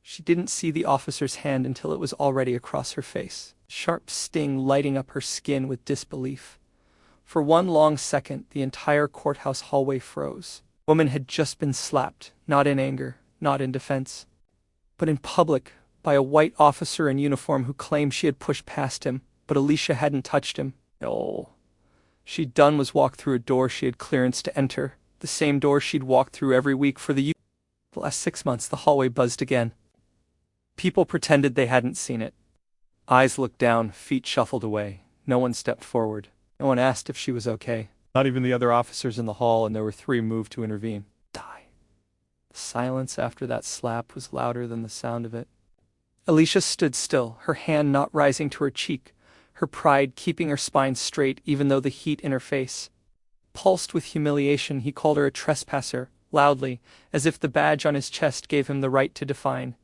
She didn't see the officer's hand until it was already across her face, sharp sting lighting up her skin with disbelief. For one long second, the entire courthouse hallway froze. The woman had just been slapped, not in anger, not in defense, but in public, by a white officer in uniform who claimed she had pushed past him, but Alicia hadn't touched him. All she'd done was walk through a door she had clearance to enter, the same door she'd walked through every week for the last 6 months. The hallway buzzed again. People pretended they hadn't seen it. Eyes looked down, feet shuffled away. No one stepped forward. No one asked if she was okay. Not even the other officers in the hall, and there were 3 moved to intervene. Die. The silence after that slap was louder than the sound of it. Alicia stood still, her hand not rising to her cheek, her pride keeping her spine straight even though the heat in her face pulsed with humiliation. He called her a trespasser, loudly, as if the badge on his chest gave him the right to define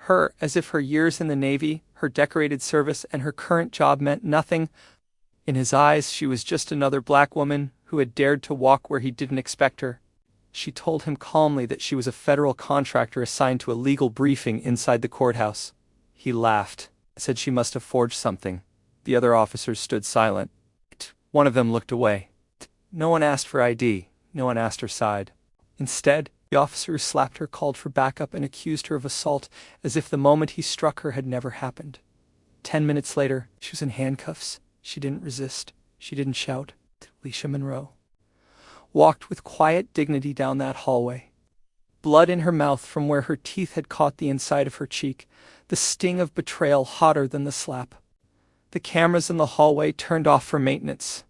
her, as if her years in the Navy, her decorated service, and her current job meant nothing. In his eyes, she was just another black woman who had dared to walk where he didn't expect her. She told him calmly that she was a federal contractor assigned to a legal briefing inside the courthouse. He laughed, said she must have forged something. The other officers stood silent. One of them looked away. No one asked for ID. No one asked her side. Instead, the officer who slapped her called for backup and accused her of assault, as if the moment he struck her had never happened. 10 minutes later, she was in handcuffs. She didn't resist. She didn't shout. Alicia Monroe walked with quiet dignity down that hallway. Blood in her mouth from where her teeth had caught the inside of her cheek, the sting of betrayal hotter than the slap. The cameras in the hallway turned off for maintenance.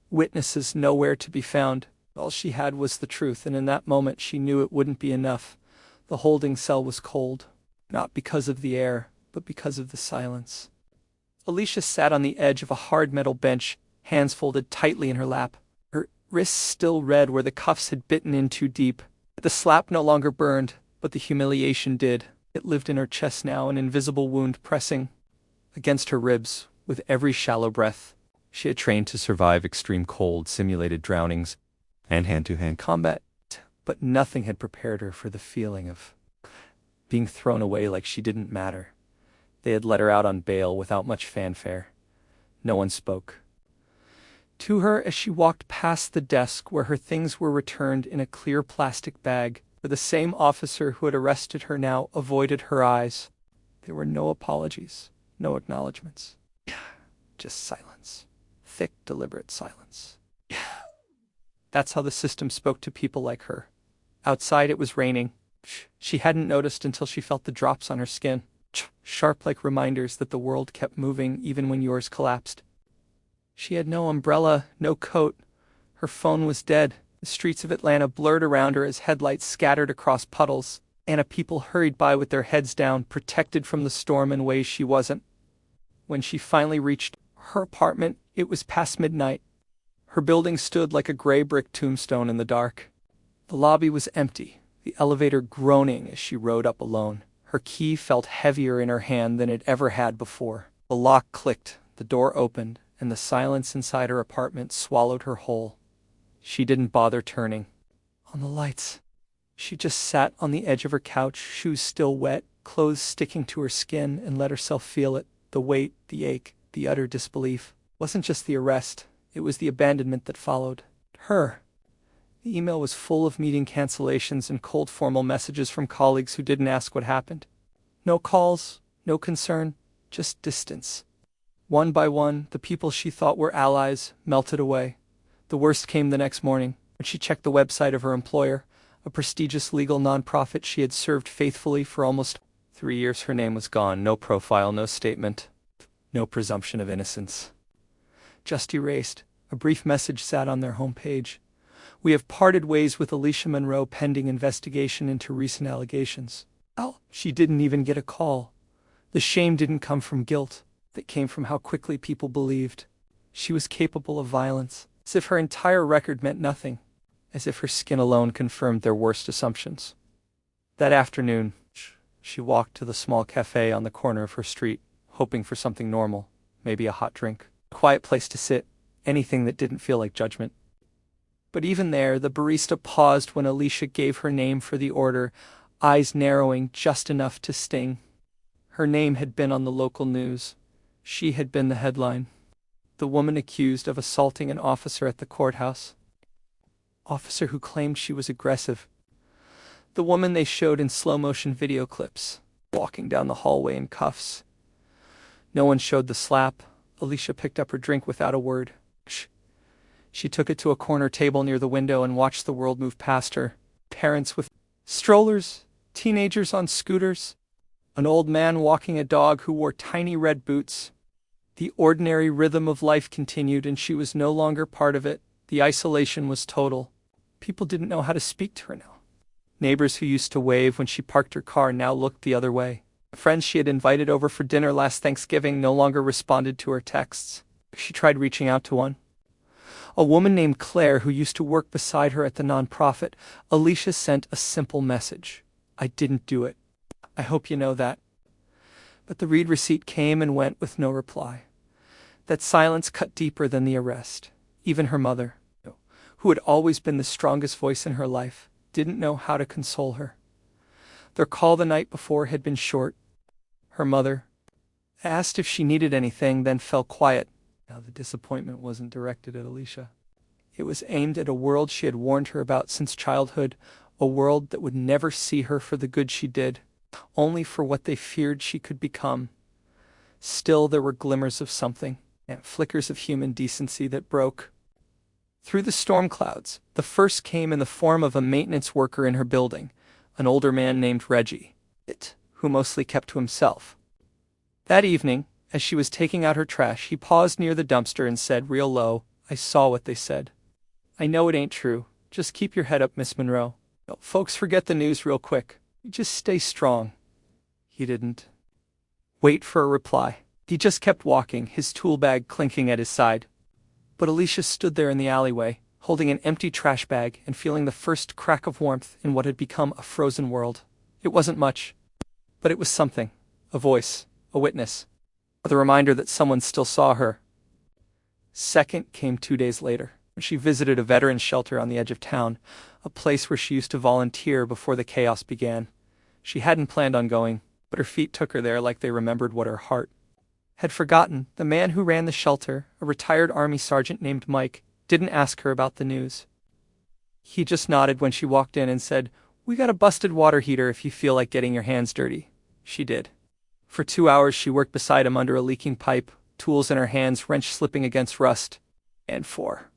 Witnesses nowhere to be found. All she had was the truth, and in that moment she knew it wouldn't be enough. The holding cell was cold, not because of the air, but because of the silence. Alicia sat on the edge of a hard metal bench, hands folded tightly in her lap. Her wrists still red where the cuffs had bitten in too deep. The slap no longer burned, but the humiliation did. It lived in her chest now, an invisible wound pressing against her ribs with every shallow breath. She had trained to survive extreme cold, simulated drownings, and hand-to-hand combat, but nothing had prepared her for the feeling of being thrown away like she didn't matter. They had let her out on bail without much fanfare. No one spoke to her as she walked past the desk where her things were returned in a clear plastic bag, where the same officer who had arrested her now avoided her eyes. There were no apologies, no acknowledgments. Just silence. Thick, deliberate silence. That's how the system spoke to people like her. Outside it was raining. She hadn't noticed until she felt the drops on her skin, sharp like reminders that the world kept moving even when yours collapsed. She had no umbrella, no coat. Her phone was dead. The streets of Atlanta blurred around her as headlights scattered across puddles, and people hurried by with their heads down, protected from the storm in ways she wasn't. When she finally reached her apartment, it was past midnight. Her building stood like a gray brick tombstone in the dark. The lobby was empty, the elevator groaning as she rode up alone. Her key felt heavier in her hand than it ever had before. The lock clicked, the door opened, and the silence inside her apartment swallowed her whole. She didn't bother turning on the lights. She just sat on the edge of her couch, shoes still wet, clothes sticking to her skin, and let herself feel it. The weight, the ache, the utter disbelief. It wasn't just the arrest. It was the abandonment that followed. Her. The email was full of meeting cancellations and cold formal messages from colleagues who didn't ask what happened. No calls, no concern, just distance. One by one, the people she thought were allies melted away. The worst came the next morning, when she checked the website of her employer, a prestigious legal nonprofit she had served faithfully for almost 3 years. Her name was gone. No profile, no statement, no presumption of innocence. Just erased. A brief message sat on their homepage. We have parted ways with Alicia Monroe pending investigation into recent allegations. Oh, she didn't even get a call. The shame didn't come from guilt. It came from how quickly people believed she was capable of violence, as if her entire record meant nothing, as if her skin alone confirmed their worst assumptions. That afternoon, she walked to the small cafe on the corner of her street, hoping for something normal, maybe a hot drink, a quiet place to sit, anything that didn't feel like judgment. But even there, the barista paused when Alicia gave her name for the order, eyes narrowing just enough to sting. Her name had been on the local news. She had been the headline. The woman accused of assaulting an officer at the courthouse. Officer who claimed she was aggressive. The woman they showed in slow-motion video clips, walking down the hallway in cuffs. No one showed the slap. Alicia picked up her drink without a word. She took it to a corner table near the window and watched the world move past her. Parents with strollers, teenagers on scooters, an old man walking a dog who wore tiny red boots. The ordinary rhythm of life continued, and she was no longer part of it. The isolation was total. People didn't know how to speak to her now. Neighbors who used to wave when she parked her car now looked the other way. Friends she had invited over for dinner last Thanksgiving no longer responded to her texts. She tried reaching out to one. A woman named Claire, who used to work beside her at the nonprofit. Alicia sent a simple message. "I didn't do it. I hope you know that." But the read receipt came and went with no reply. That silence cut deeper than the arrest. Even her mother, who had always been the strongest voice in her life, didn't know how to console her. Their call the night before had been short. Her mother asked if she needed anything, then fell quiet. Now the disappointment wasn't directed at Alicia. It was aimed at a world she had warned her about since childhood, a world that would never see her for the good she did, only for what they feared she could become. Still, there were glimmers of something, and flickers of human decency that broke. Through the storm clouds, the first came in the form of a maintenance worker in her building, an older man named Reggie, who mostly kept to himself. That evening, as she was taking out her trash, he paused near the dumpster and said real low, "I saw what they said. I know it ain't true. Just keep your head up, Miss Monroe. Folks forget the news real quick. You just stay strong." He didn't wait for a reply. He just kept walking, his tool bag clinking at his side. But Alicia stood there in the alleyway, holding an empty trash bag and feeling the first crack of warmth in what had become a frozen world. It wasn't much, but it was something. A voice, a witness, the reminder that someone still saw her. Second came 2 days later, when she visited a veterans shelter on the edge of town, a place where she used to volunteer before the chaos began. She hadn't planned on going, but her feet took her there like they remembered what her heart had forgotten. The man who ran the shelter, a retired Army sergeant named Mike, didn't ask her about the news. He just nodded when she walked in and said, "We got a busted water heater if you feel like getting your hands dirty." She did. For 2 hours she worked beside him under a leaking pipe, tools in her hands, wrench slipping against rust. And for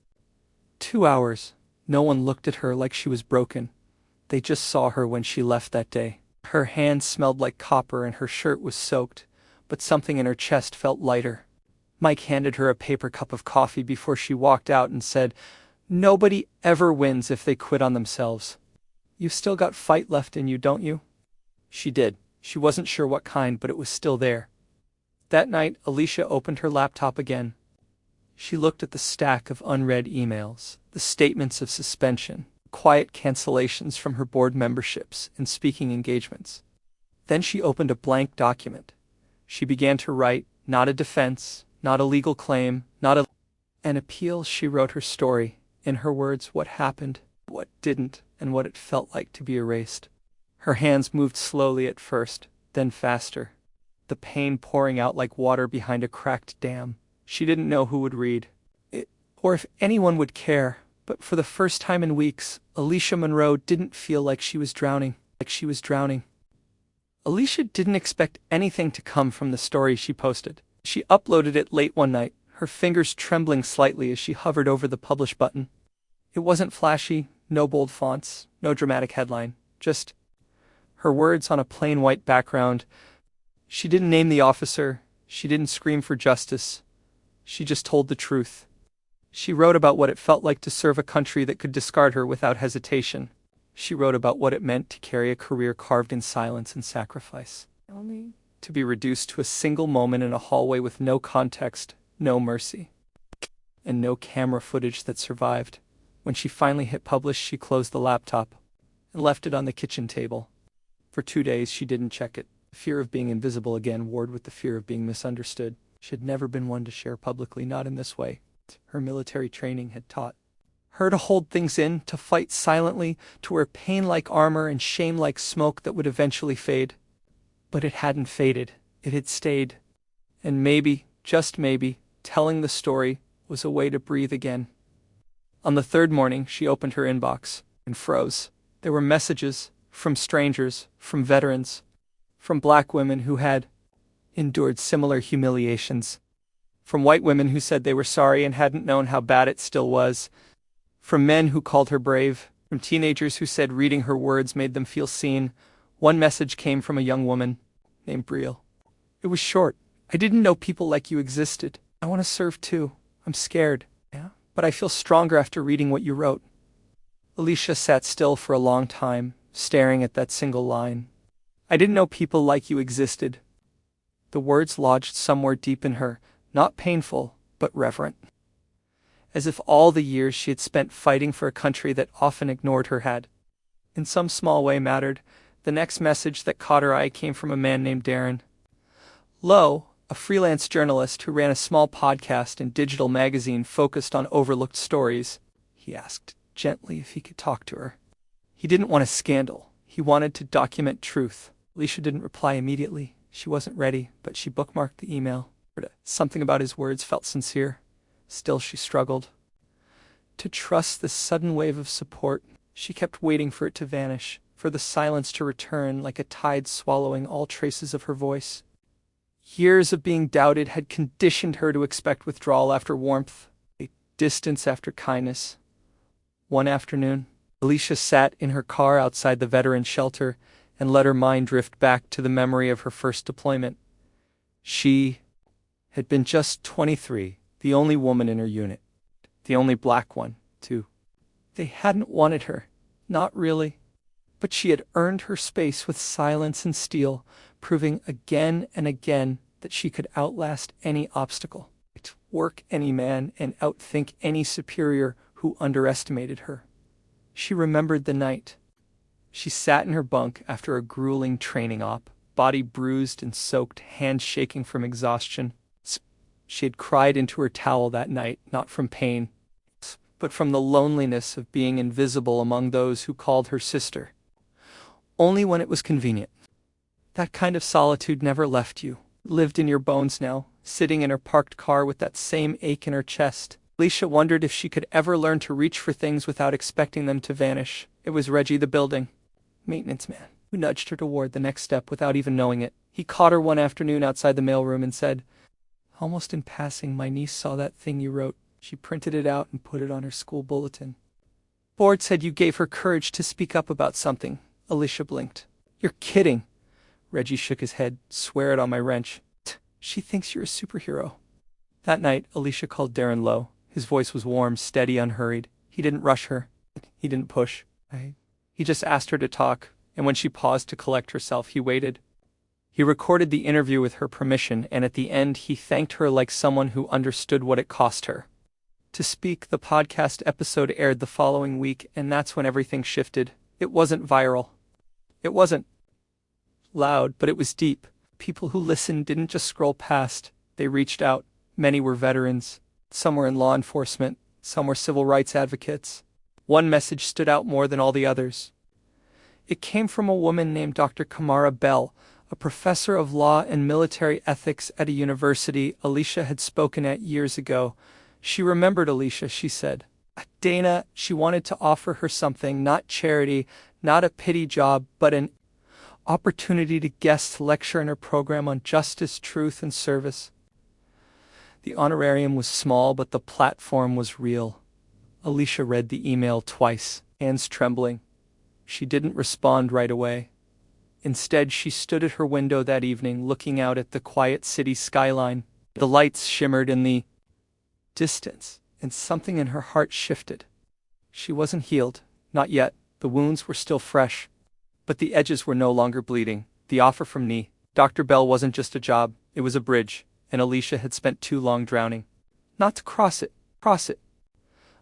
2 hours, no one looked at her like she was broken. They just saw her when she left that day. Her hands smelled like copper and her shirt was soaked, but something in her chest felt lighter. Mike handed her a paper cup of coffee before she walked out and said, "Nobody ever wins if they quit on themselves. You've still got fight left in you, don't you?" She did. She wasn't sure what kind, but it was still there. That night, Alicia opened her laptop again. She looked at the stack of unread emails, the statements of suspension, quiet cancellations from her board memberships and speaking engagements. Then she opened a blank document. She began to write, not a defense, not a legal claim, not an appeal. She wrote her story, in her words, what happened, what didn't, and what it felt like to be erased. Her hands moved slowly at first, then faster, the pain pouring out like water behind a cracked dam. She didn't know who would read it, or if anyone would care, but for the first time in weeks, Alicia Monroe didn't feel like she was drowning. Alicia didn't expect anything to come from the story she posted. She uploaded it late one night, her fingers trembling slightly as she hovered over the publish button. It wasn't flashy, no bold fonts, no dramatic headline, just her words on a plain white background. She didn't name the officer, she didn't scream for justice. She just told the truth. She wrote about what it felt like to serve a country that could discard her without hesitation. She wrote about what it meant to carry a career carved in silence and sacrifice. Only to be reduced to a single moment in a hallway with no context, no mercy, and no camera footage that survived. When she finally hit publish, she closed the laptop and left it on the kitchen table. For 2 days she didn't check it. The fear of being invisible again warred with the fear of being misunderstood. She had never been one to share publicly, not in this way. Her military training had taught Her to hold things in, to fight silently, to wear pain like armor and shame like smoke that would eventually fade. But it hadn't faded. It had stayed. And maybe, just maybe, telling the story was a way to breathe again. On the third morning, she opened her inbox and froze. There were messages from strangers, from veterans, from black women who had endured similar humiliations, from white women who said they were sorry and hadn't known how bad it still was, from men who called her brave, from teenagers who said reading her words made them feel seen. One message came from a young woman named Brielle. It was short. I didn't know people like you existed. I want to serve too. I'm scared. Yeah? But I feel stronger after reading what you wrote. Alicia sat still for a long time, staring at that single line. I didn't know people like you existed. The words lodged somewhere deep in her, not painful, but reverent. As if all the years she had spent fighting for a country that often ignored her had, in some small way, mattered. The next message that caught her eye came from a man named Darren Lowe, a freelance journalist who ran a small podcast and digital magazine focused on overlooked stories. He asked gently if he could talk to her. He didn't want a scandal. He wanted to document truth. Alicia didn't reply immediately. She wasn't ready, but she bookmarked the email. Something about his words felt sincere. Still, she struggled to trust this sudden wave of support. She kept waiting for it to vanish, for the silence to return like a tide swallowing all traces of her voice. Years of being doubted had conditioned her to expect withdrawal after warmth, a distance after kindness. One afternoon, Alicia sat in her car outside the veteran shelter and let her mind drift back to the memory of her first deployment. She had been just 23, the only woman in her unit, the only black one, too. They hadn't wanted her, not really, but she had earned her space with silence and steel, proving again and again that she could outlast any obstacle, outwork any man, and outthink any superior who underestimated her. She remembered the night. She sat in her bunk after a grueling training op, body bruised and soaked, hands shaking from exhaustion. She had cried into her towel that night, not from pain, but from the loneliness of being invisible among those who called her sister. Only when it was convenient. That kind of solitude never left you, lived in your bones now, sitting in her parked car with that same ache in her chest. Alicia wondered if she could ever learn to reach for things without expecting them to vanish. It was Reggie, the building maintenance man, who nudged her toward the next step without even knowing it. He caught her one afternoon outside the mailroom and said, almost in passing, my niece saw that thing you wrote. She printed it out and put it on her school bulletin. Board said you gave her courage to speak up about something. Alicia blinked. You're kidding. Reggie shook his head. Swear it on my wrench. She thinks you're a superhero. That night, Alicia called Darren Lowe. His voice was warm, steady, unhurried. He didn't rush her. He didn't push. He just asked her to talk, and when she paused to collect herself, he waited. He recorded the interview with her permission, and at the end he thanked her like someone who understood what it cost her to speak. The podcast episode aired the following week, and that's when everything shifted. It wasn't viral. It wasn't loud, but it was deep. People who listened didn't just scroll past. They reached out. Many were veterans. Some were in law enforcement. Some were civil rights advocates. One message stood out more than all the others. It came from a woman named Dr. Kamara Bell, a professor of law and military ethics at a university Alicia had spoken at years ago. She remembered Alicia, she said. Dana, she wanted to offer her something, not charity, not a pity job, but an opportunity to guest lecture in her program on justice, truth, and service. The honorarium was small, but the platform was real. Alicia read the email twice, hands trembling. She didn't respond right away. Instead, she stood at her window that evening, looking out at the quiet city skyline. The lights shimmered in the distance, and something in her heart shifted. She wasn't healed, not yet. The wounds were still fresh, but the edges were no longer bleeding. The offer from Dr. Bell wasn't just a job, it was a bridge, and Alicia had spent too long drowning. Not to cross it.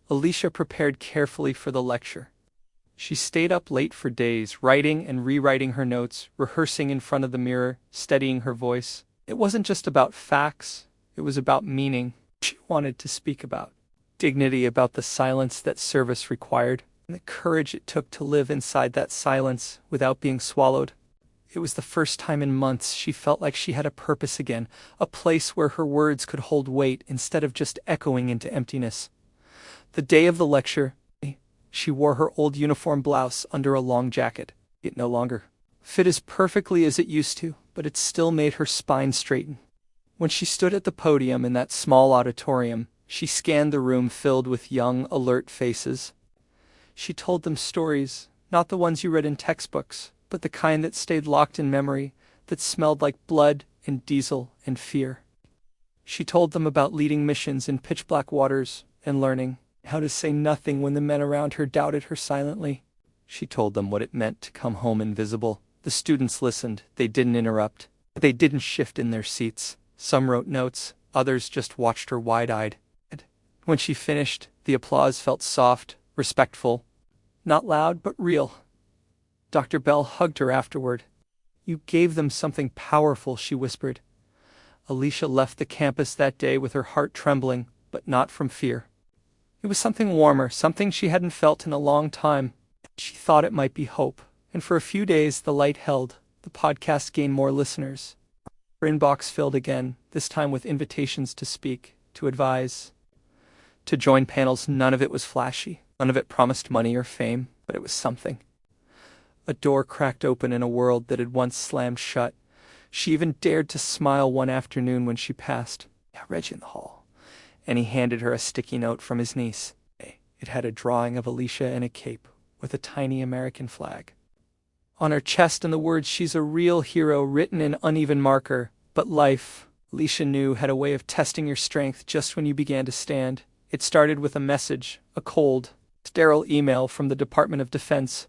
Alicia prepared carefully for the lecture. She stayed up late for days, writing and rewriting her notes, rehearsing in front of the mirror, steadying her voice. It wasn't just about facts, it was about meaning. She wanted to speak about dignity about the silence that service required, and the courage it took to live inside that silence without being swallowed. It was the first time in months she felt like she had a purpose again, a place where her words could hold weight instead of just echoing into emptiness. The day of the lecture, she wore her old uniform blouse under a long jacket. It no longer fit as perfectly as it used to, but it still made her spine straighten. When she stood at the podium in that small auditorium, she scanned the room filled with young, alert faces. She told them stories, not the ones you read in textbooks, but the kind that stayed locked in memory, that smelled like blood and diesel and fear. She told them about leading missions in pitch-black waters and learning how to say nothing when the men around her doubted her silently. She told them what it meant to come home invisible. The students listened. They didn't interrupt. They didn't shift in their seats. Some wrote notes. Others just watched her wide-eyed. When she finished, the applause felt soft, respectful, not loud but real. Dr. Bell hugged her afterward. "You gave them something powerful," she whispered. Alicia left the campus that day with her heart trembling, but not from fear. It was something warmer, something she hadn't felt in a long time. She thought it might be hope, and for a few days the light held. The podcast gained more listeners. Her inbox filled again, this time with invitations to speak, to advise, to join panels. None of it was flashy. None of it promised money or fame, but it was something. A door cracked open in a world that had once slammed shut. She even dared to smile one afternoon when she passed. "Yeah, Reggie in the hall." And he handed her a sticky note from his niece. It had a drawing of Alicia in a cape with a tiny American flag on her chest and the words, "She's a real hero," written in uneven marker. But life, Alicia knew, had a way of testing your strength just when you began to stand. It started with a message, a cold, sterile email from the Department of Defense,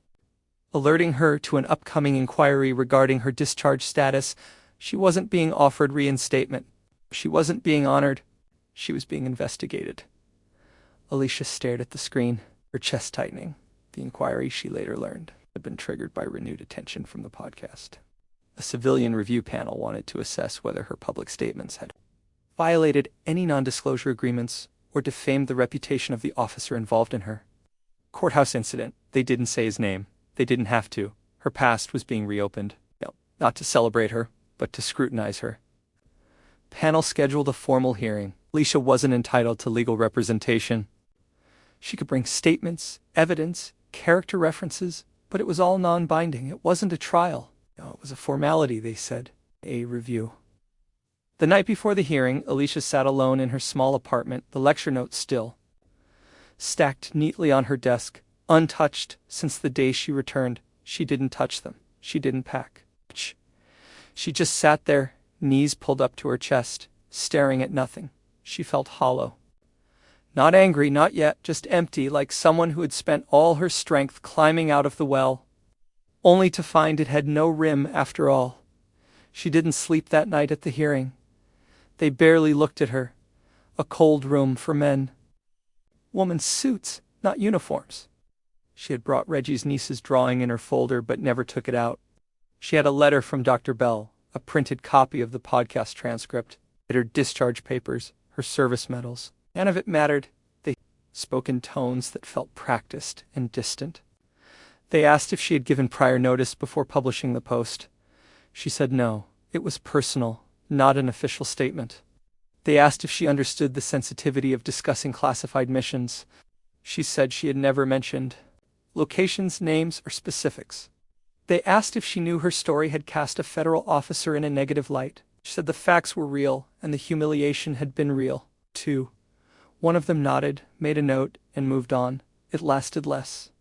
alerting her to an upcoming inquiry regarding her discharge status. She wasn't being offered reinstatement. She wasn't being honored. She was being investigated. Alicia stared at the screen, her chest tightening. The inquiry, she later learned, had been triggered by renewed attention from the podcast. A civilian review panel wanted to assess whether her public statements had violated any non-disclosure agreements or defamed the reputation of the officer involved in her courthouse incident. They didn't say his name. They didn't have to. Her past was being reopened. Not to celebrate her, but to scrutinize her. Panel scheduled a formal hearing. Alicia wasn't entitled to legal representation. She could bring statements, evidence, character references, but it was all non-binding. It wasn't a trial. No, it was a formality, they said. A review. The night before the hearing, Alicia sat alone in her small apartment, the lecture notes still stacked neatly on her desk, untouched since the day she returned. She didn't touch them. She didn't pack. She just sat there, knees pulled up to her chest, staring at nothing. She felt hollow. Not angry, not yet, just empty, like someone who had spent all her strength climbing out of the well, only to find it had no rim after all. She didn't sleep that night at the hearing. They barely looked at her. A cold room for men. Women's suits, not uniforms. She had brought Reggie's niece's drawing in her folder but never took it out. She had a letter from Dr. Bell, a printed copy of the podcast transcript, her discharge papers, her service medals. None of it mattered. They spoke in tones that felt practiced and distant. They asked if she had given prior notice before publishing the post. She said no. It was personal, not an official statement. They asked if she understood the sensitivity of discussing classified missions. She said she had never mentioned locations, names, or specifics. They asked if she knew her story had cast a federal officer in a negative light. She said the facts were real and the humiliation had been real, too. One of them nodded, made a note, and moved on. It lasted less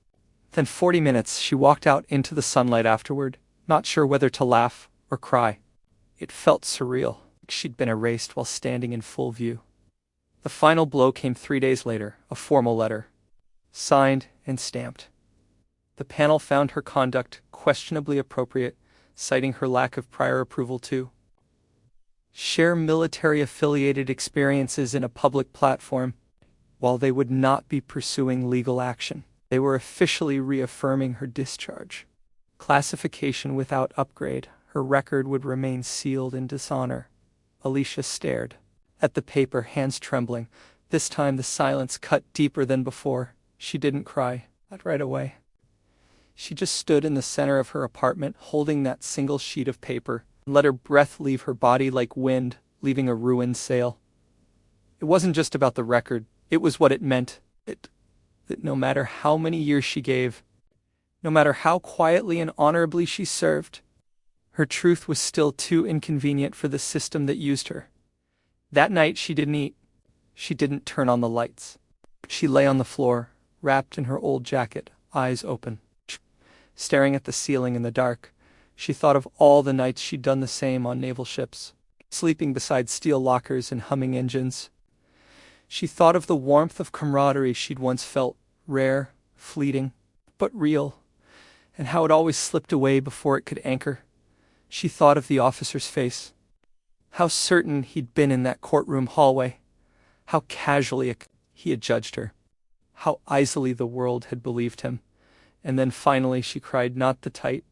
than 40 minutes. She walked out into the sunlight afterward, not sure whether to laugh or cry. It felt surreal, like she'd been erased while standing in full view. The final blow came 3 days later, a formal letter, signed and stamped. The panel found her conduct questionably appropriate, citing her lack of prior approval to share military-affiliated experiences in a public platform. While they would not be pursuing legal action, they were officially reaffirming her discharge. Classification without upgrade, her record would remain sealed in dishonor. Alicia stared at the paper, hands trembling. This time the silence cut deeper than before. She didn't cry, not right away. She just stood in the center of her apartment, holding that single sheet of paper, and let her breath leave her body like wind, leaving a ruined sail. It wasn't just about the record, it was what it meant. That no matter how many years she gave, no matter how quietly and honorably she served, her truth was still too inconvenient for the system that used her. That night she didn't eat. She didn't turn on the lights. She lay on the floor, wrapped in her old jacket, eyes open. Staring at the ceiling in the dark, she thought of all the nights she'd done the same on naval ships, sleeping beside steel lockers and humming engines. She thought of the warmth of camaraderie she'd once felt, rare, fleeting, but real, and how it always slipped away before it could anchor. She thought of the officer's face. How certain he'd been in that courtroom hallway. How casually he had judged her. How easily the world had believed him. And then finally she cried not the tight,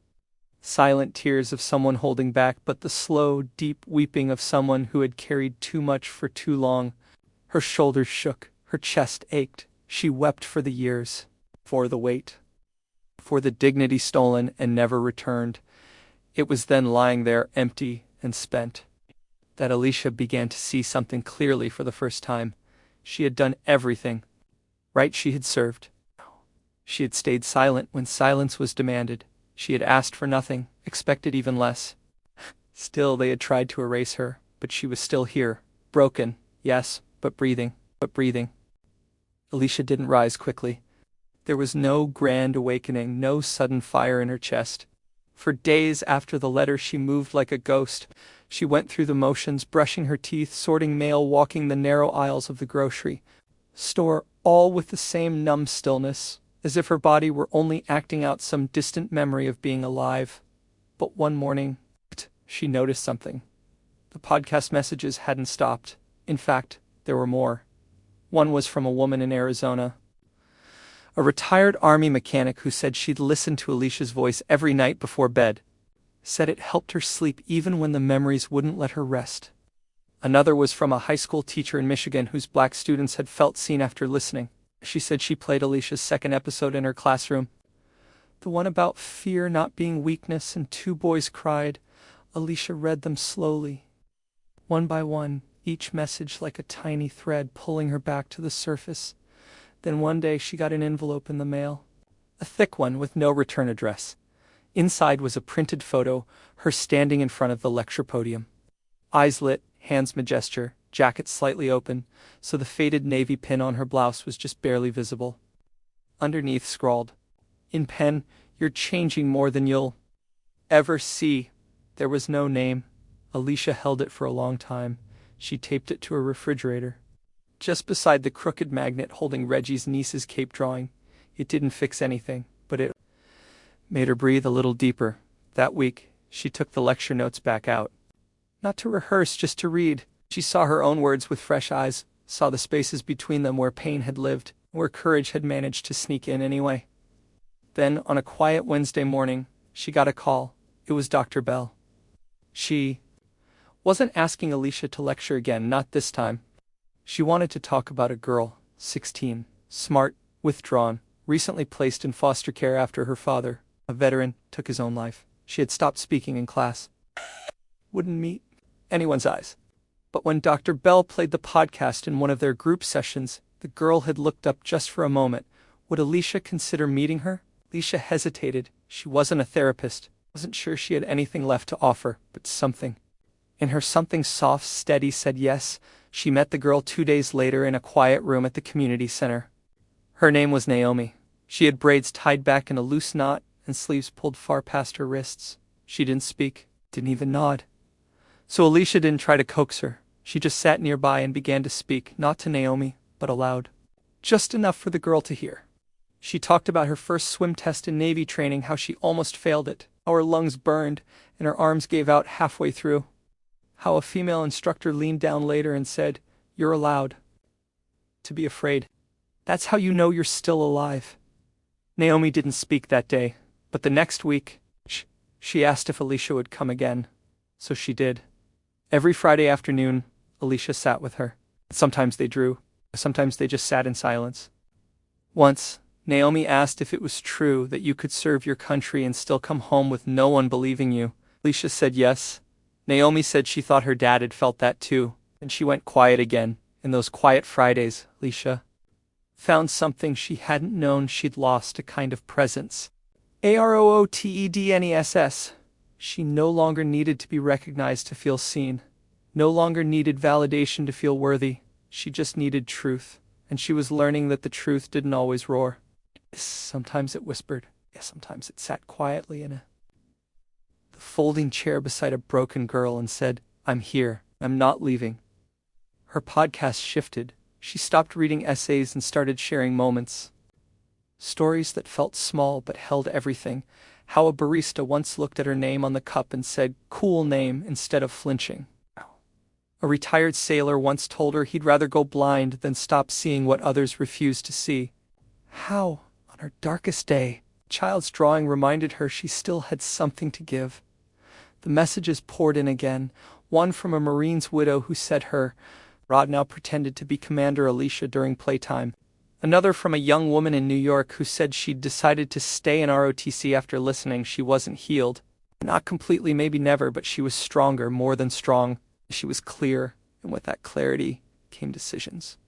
silent tears of someone holding back, but the slow, deep weeping of someone who had carried too much for too long. Her shoulders shook, her chest ached. She wept for the years, for the weight, for the dignity stolen and never returned. It was then lying there empty and spent that Alicia began to see something clearly for the first time. She had done everything right. She had served. She had stayed silent when silence was demanded. She had asked for nothing, expected even less. Still they had tried to erase her, but she was still here, broken, yes, but breathing. Alicia didn't rise quickly. There was no grand awakening, no sudden fire in her chest. For days after the letter she moved like a ghost. She went through the motions, brushing her teeth, sorting mail, walking the narrow aisles of the grocery store, all with the same numb stillness, as if her body were only acting out some distant memory of being alive. But one morning, she noticed something. The podcast messages hadn't stopped. In fact, there were more. One was from a woman in Arizona, a retired Army mechanic who said she'd listened to Alicia's voice every night before bed, said it helped her sleep even when the memories wouldn't let her rest. Another was from a high school teacher in Michigan whose black students had felt seen after listening. She said she played Alicia's second episode in her classroom. The one about fear not being weakness, and two boys cried. Alicia read them slowly, one by one, each message like a tiny thread pulling her back to the surface. Then one day she got an envelope in the mail, a thick one with no return address. Inside was a printed photo, her standing in front of the lecture podium. Eyes lit, hands mid-gesture, jacket slightly open, so the faded navy pin on her blouse was just barely visible. Underneath scrawled, in pen, "You're changing more than you'll ever see." There was no name. Alicia held it for a long time. She taped it to her refrigerator, just beside the crooked magnet holding Reggie's niece's cape drawing. It didn't fix anything, but it made her breathe a little deeper. That week, she took the lecture notes back out. Not to rehearse, just to read. She saw her own words with fresh eyes, saw the spaces between them where pain had lived, where courage had managed to sneak in anyway. Then, on a quiet Wednesday morning, she got a call. It was Dr. Bell. She wasn't asking Alicia to lecture again, not this time. She wanted to talk about a girl, 16, smart, withdrawn, recently placed in foster care after her father, a veteran, took his own life. She had stopped speaking in class. Wouldn't meet anyone's eyes. But when Dr. Bell played the podcast in one of their group sessions, the girl had looked up just for a moment. Would Alicia consider meeting her? Alicia hesitated. She wasn't a therapist, wasn't sure she had anything left to offer, but something. In her something soft, steady said yes. She met the girl 2 days later in a quiet room at the community center. Her name was Naomi. She had braids tied back in a loose knot and sleeves pulled far past her wrists. She didn't speak, didn't even nod. So Alicia didn't try to coax her. She just sat nearby and began to speak, not to Naomi, but aloud. Just enough for the girl to hear. She talked about her first swim test in Navy training, how she almost failed it, how her lungs burned and her arms gave out halfway through. How a female instructor leaned down later and said, "You're allowed to be afraid. That's how you know you're still alive." Naomi didn't speak that day, but the next week, she asked if Alicia would come again. So she did. Every Friday afternoon, Alicia sat with her. Sometimes they drew. Sometimes they just sat in silence. Once, Naomi asked if it was true that you could serve your country and still come home with no one believing you. Alicia said yes. Naomi said she thought her dad had felt that too, and she went quiet again. In those quiet Fridays, Alicia found something she hadn't known she'd lost, a kind of presence. AROOTEDNESS. She no longer needed to be recognized to feel seen, no longer needed validation to feel worthy. She just needed truth, and she was learning that the truth didn't always roar. Sometimes it whispered, sometimes it sat quietly in the folding chair beside a broken girl and said, "I'm here, I'm not leaving." Her podcast shifted. She stopped reading essays and started sharing moments. Stories that felt small but held everything. How a barista once looked at her name on the cup and said, "Cool name," instead of flinching. A retired sailor once told her he'd rather go blind than stop seeing what others refused to see. How, on her darkest day, a child's drawing reminded her she still had something to give. The messages poured in again, one from a Marine's widow who said her Rod now pretended to be Commander Alicia during playtime. Another from a young woman in New York who said she'd decided to stay in ROTC after listening. She wasn't healed. Not completely, maybe never, but she was stronger, more than strong. She was clear, and with that clarity came decisions.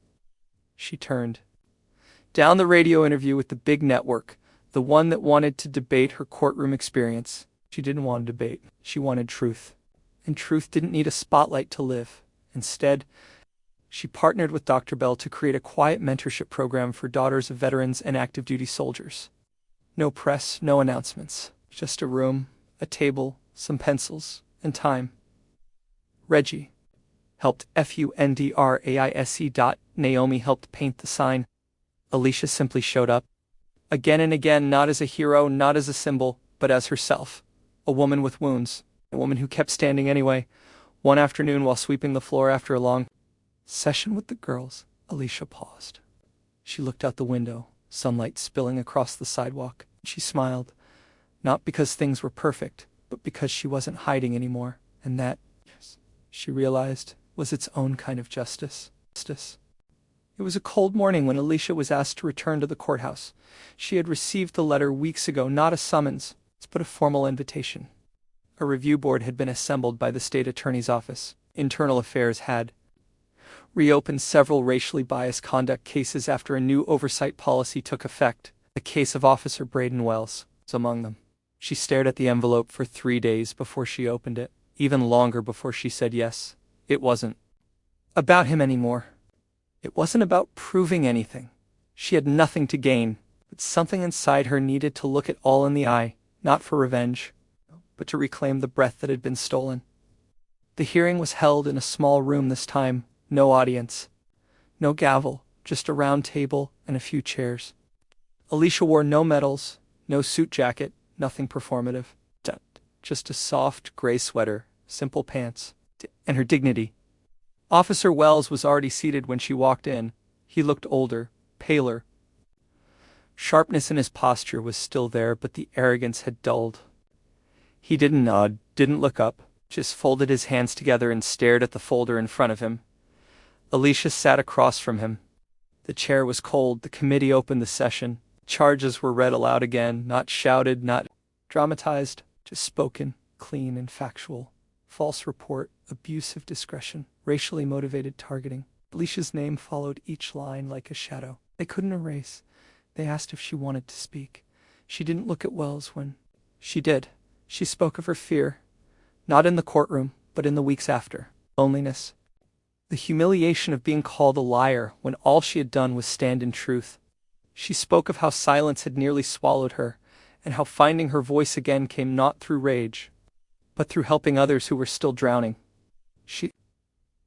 She turned down the radio interview with the big network, the one that wanted to debate her courtroom experience. She didn't want to debate. She wanted truth. And truth didn't need a spotlight to live. Instead, she partnered with Dr. Bell to create a quiet mentorship program for daughters of veterans and active duty soldiers. No press, no announcements. Just a room, a table, some pencils, and time. Reggie helped FUNDRAISE. Naomi helped paint the sign. Alicia simply showed up. Again and again, not as a hero, not as a symbol, but as herself. A woman with wounds. A woman who kept standing anyway. One afternoon, while sweeping the floor after a long session with the girls, Alicia paused. She looked out the window, sunlight spilling across the sidewalk. She smiled, not because things were perfect, but because she wasn't hiding anymore, and that, she realized, was its own kind of justice. It was a cold morning when Alicia was asked to return to the courthouse. She had received the letter weeks ago, not a summons, but a formal invitation. A review board had been assembled by the state attorney's office. Internal Affairs had reopened several racially biased conduct cases after a new oversight policy took effect. The case of Officer Braden Wells was among them. She stared at the envelope for 3 days before she opened it, even longer before she said yes. It wasn't about him anymore. It wasn't about proving anything. She had nothing to gain, but something inside her needed to look it all in the eye, not for revenge, but to reclaim the breath that had been stolen. The hearing was held in a small room this time, no audience, no gavel, just a round table and a few chairs. Alicia wore no medals, no suit jacket, nothing performative. Just a soft gray sweater, simple pants, and her dignity. Officer Wells was already seated when she walked in. He looked older, paler. Sharpness in his posture was still there, but the arrogance had dulled. He didn't nod, didn't look up, just folded his hands together and stared at the folder in front of him. Alicia sat across from him. The chair was cold. The committee opened the session. Charges were read aloud again, not shouted, not dramatized, just spoken, clean and factual. False report, abusive discretion, racially motivated targeting. Alicia's name followed each line like a shadow. They couldn't erase. They asked if she wanted to speak. She didn't look at Wells when she did. She spoke of her fear, not in the courtroom, but in the weeks after. Loneliness. The humiliation of being called a liar when all she had done was stand in truth. She spoke of how silence had nearly swallowed her, and how finding her voice again came not through rage, but through helping others who were still drowning. She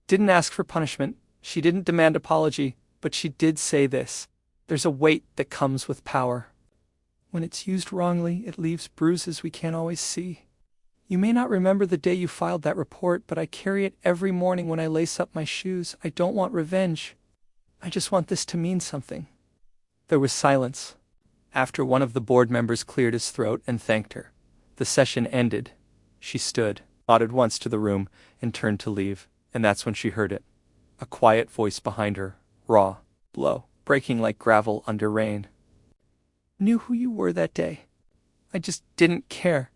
didn't ask for punishment. She didn't demand apology, but she did say this: there's a weight that comes with power. When it's used wrongly, it leaves bruises we can't always see. You may not remember the day you filed that report, but I carry it every morning when I lace up my shoes. I don't want revenge. I just want this to mean something. There was silence. After one of the board members cleared his throat and thanked her, the session ended. She stood, nodded once to the room, and turned to leave, and that's when she heard it. A quiet voice behind her, raw, blow, breaking like gravel under rain. Knew who you were that day. I just didn't care.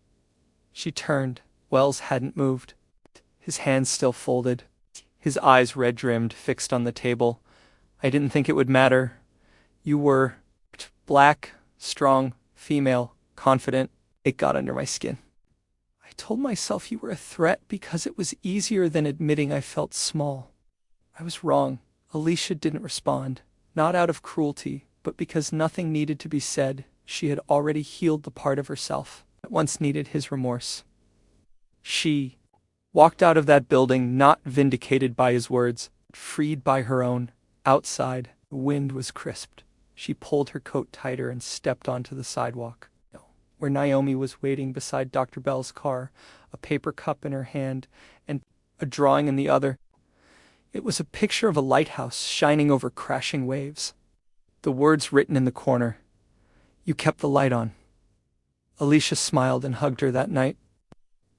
She turned. Wells hadn't moved. His hands still folded. His eyes red-rimmed, fixed on the table. I didn't think it would matter. You were black, strong, female, confident. It got under my skin. I told myself you were a threat because it was easier than admitting I felt small. I was wrong. Alicia didn't respond, not out of cruelty, but because nothing needed to be said. She had already healed the part of herself that once needed his remorse. She walked out of that building not vindicated by his words, freed by her own. Outside, the wind was crisped. She pulled her coat tighter and stepped onto the sidewalk, where Naomi was waiting beside Dr. Bell's car, a paper cup in her hand and a drawing in the other. It was a picture of a lighthouse shining over crashing waves. The words written in the corner, "You kept the light on." Alicia smiled and hugged her that night.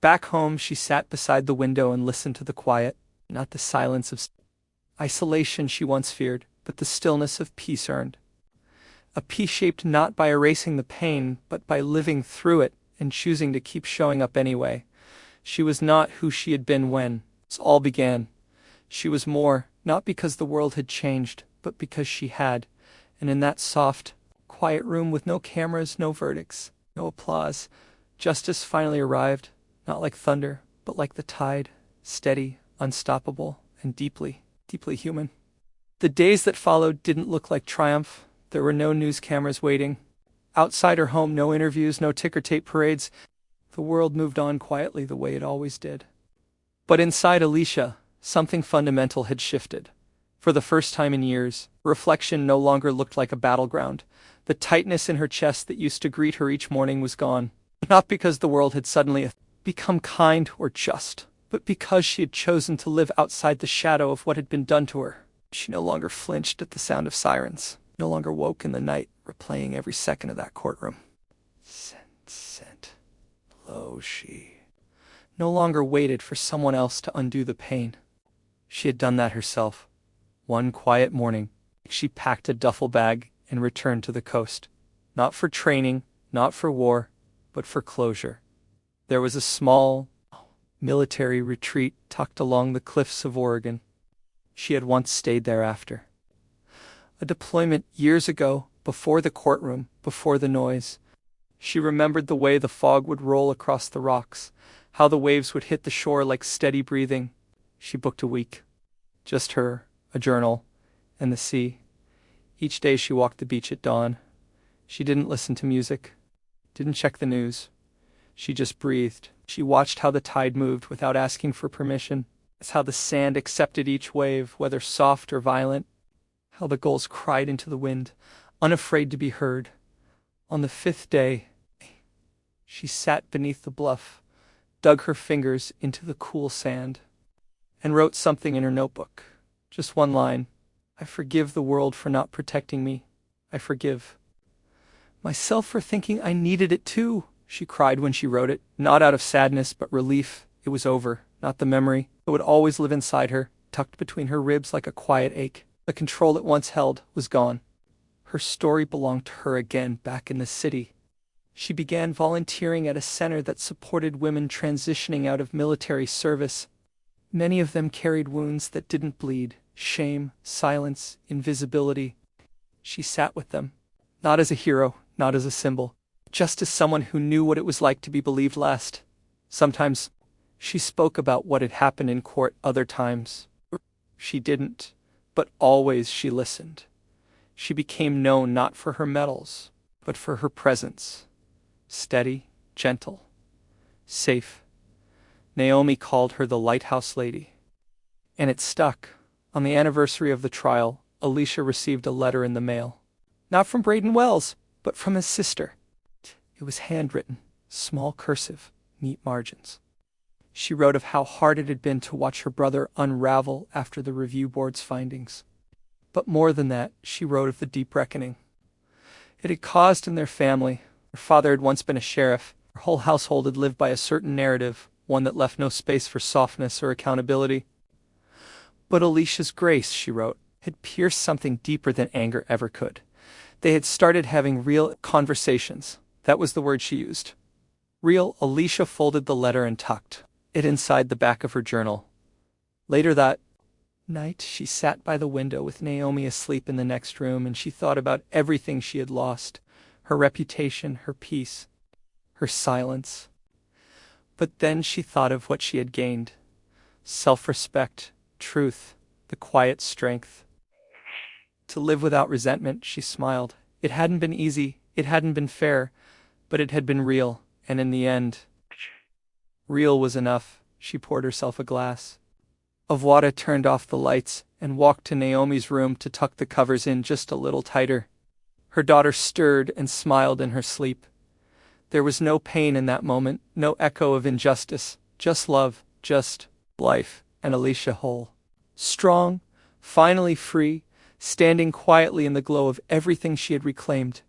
Back home, she sat beside the window and listened to the quiet, not the silence of isolation she once feared, but the stillness of peace earned. A peace shaped not by erasing the pain, but by living through it and choosing to keep showing up anyway. She was not who she had been when it all began. She was more, not because the world had changed, but because she had. And in that soft, quiet room with no cameras, no verdicts, no applause, justice finally arrived, not like thunder, but like the tide, steady, unstoppable, and deeply, deeply human. The days that followed didn't look like triumph. There were no news cameras waiting. Outside her home, no interviews, no ticker tape parades. The world moved on quietly the way it always did. But inside Alicia, something fundamental had shifted. For the first time in years, reflection no longer looked like a battleground. The tightness in her chest that used to greet her each morning was gone. Not because the world had suddenly become kind or just, but because she had chosen to live outside the shadow of what had been done to her. She no longer flinched at the sound of sirens, no longer woke in the night, replaying every second of that courtroom. Sent. Low she. No longer waited for someone else to undo the pain. She had done that herself. One quiet morning, she packed a duffel bag and returned to the coast. Not for training, not for war, but for closure. There was a small, military retreat tucked along the cliffs of Oregon. She had once stayed there after a deployment years ago, before the courtroom, before the noise. She remembered the way the fog would roll across the rocks, how the waves would hit the shore like steady breathing. She booked a week. Just her, a journal, and the sea. Each day she walked the beach at dawn. She didn't listen to music, didn't check the news. She just breathed. She watched how the tide moved without asking for permission. It's how the sand accepted each wave, whether soft or violent. How the gulls cried into the wind, unafraid to be heard. On the 5th day, she sat beneath the bluff, dug her fingers into the cool sand, and wrote something in her notebook. Just one line. I forgive the world for not protecting me. I forgive myself for thinking I needed it too. She cried when she wrote it, not out of sadness but relief. It was over, not the memory. It would always live inside her, tucked between her ribs like a quiet ache. The control it once held was gone. Her story belonged to her again back in the city. She began volunteering at a center that supported women transitioning out of military service. Many of them carried wounds that didn't bleed, shame, silence, invisibility. She sat with them, not as a hero, not as a symbol, just as someone who knew what it was like to be believed last. Sometimes she spoke about what had happened in court, other times she didn't, but always she listened. She became known not for her medals, but for her presence. Steady, gentle, safe. Naomi called her the Lighthouse Lady. And it stuck. On the anniversary of the trial, Alicia received a letter in the mail. Not from Braden Wells, but from his sister. It was handwritten, small cursive, neat margins. She wrote of how hard it had been to watch her brother unravel after the review board's findings. But more than that, she wrote of the deep reckoning it had caused in their family. Her father had once been a sheriff. Her whole household had lived by a certain narrative, one that left no space for softness or accountability. But Alicia's grace, she wrote, had pierced something deeper than anger ever could. They had started having real conversations. That was the word she used. Real. Alicia folded the letter and tucked it inside the back of her journal. Later that night, she sat by the window with Naomi asleep in the next room, and she thought about everything she had lost: her reputation, her peace, her silence. But then she thought of what she had gained: self-respect, truth, the quiet strength to live without resentment. She smiled. It hadn't been easy, it hadn't been fair, but it had been real, and in the end, real was enough. She poured herself a glass of water, turned off the lights, and walked to Naomi's room to tuck the covers in just a little tighter. Her daughter stirred and smiled in her sleep. There was no pain in that moment, no echo of injustice, just love, just life, and Alicia whole. Strong, finally free, standing quietly in the glow of everything she had reclaimed.